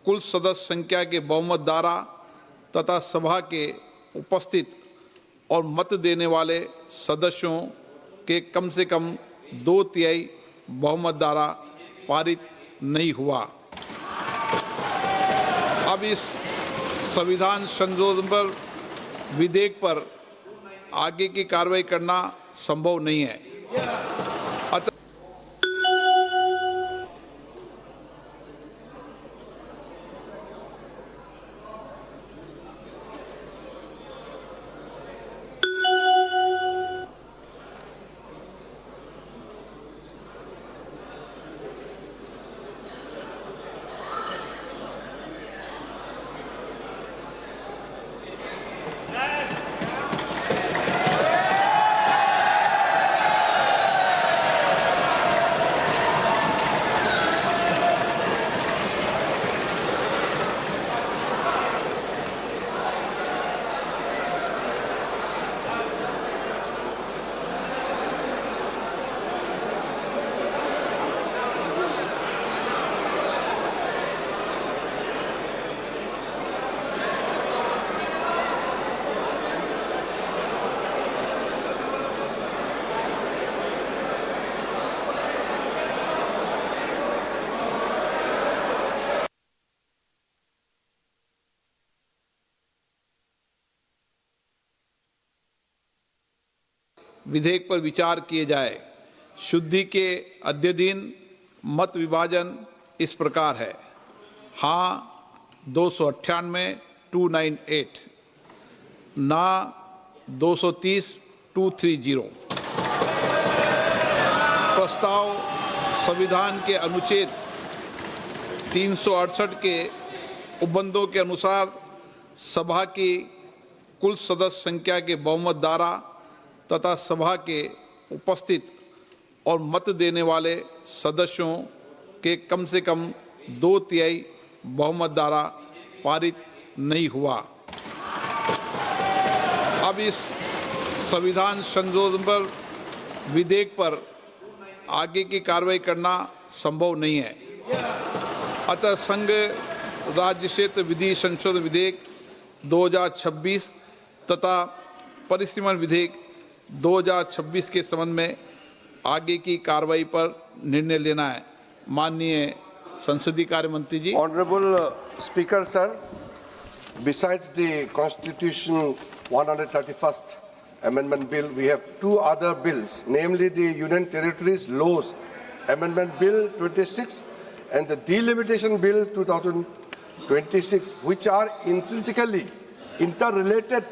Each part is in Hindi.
कुल सदस्य संख्या के बहुमत द्वारा तथा सभा के उपस्थित और मत देने वाले सदस्यों के कम से कम 2/3 बहुमत द्वारा पारित नहीं हुआ। अब इस संविधान संशोधन पर विधेयक पर आगे की कार्रवाई करना संभव नहीं है। विधेयक पर विचार किए जाए। शुद्धि के अध्ययन मत विभाजन इस प्रकार है। हाँ 298 298, ना 230 230। प्रस्ताव संविधान के अनुच्छेद 368 के उपबंधों के अनुसार सभा की कुल सदस्य संख्या के बहुमत द्वारा तथा सभा के उपस्थित और मत देने वाले सदस्यों के कम से कम 2/3 बहुमत द्वारा पारित नहीं हुआ। अब इस संविधान संशोधन पर विधेयक पर आगे की कार्रवाई करना संभव नहीं है। अतः संघ राज्य क्षेत्र विधि संशोधन विधेयक 2026 तथा परिसीमन विधेयक 2026 के संबंध में आगे की कार्रवाई पर निर्णय लेना है। माननीय संसदीय कार्य मंत्री जी। Honorable Speaker sir, besides the Constitution 131st Amendment Bill, we have two other bills, namely the Union Territories Laws Amendment Bill 26 and the Delimitation Bill 2026, which are intrinsically interrelated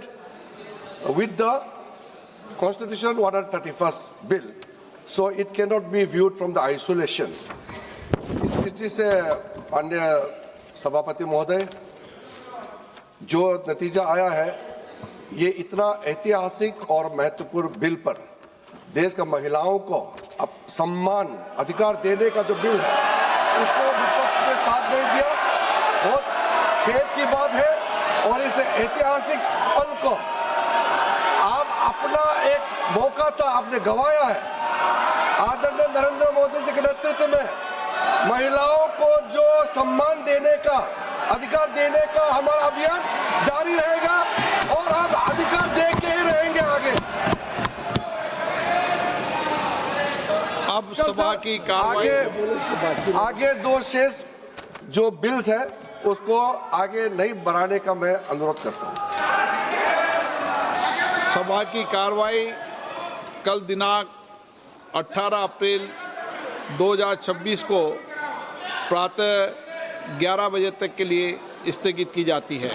with the Constitution 131st Bill. So it cannot be viewed from the isolation. इस दृष्टि से माननीय सभापति महोदय, जो नतीजा आया है, ये इतना ऐतिहासिक और महत्वपूर्ण बिल पर देश का महिलाओं को अब सम्मान अधिकार देने का जो बिल है, उसको विपक्ष ने साथ नहीं दिया। बहुत खेद की बात है और इस ऐतिहासिक पल को आप अपना एक मौका था, आपने गंवाया है। आदरणीय नरेंद्र मोदी जी के नेतृत्व में महिलाओं को जो सम्मान देने का, अधिकार देने का हमारा अभियान जारी रहेगा और हम अधिकार दे के ही रहेंगे आगे। अब सभा की कार्रवाई आगे दो शेष जो बिल्स है उसको आगे नहीं बढ़ाने का मैं अनुरोध करता हूँ। सभा की कार्रवाई कल दिनांक 18 अप्रैल 2026 को प्रातः 11 बजे तक के लिए स्थगित की जाती है।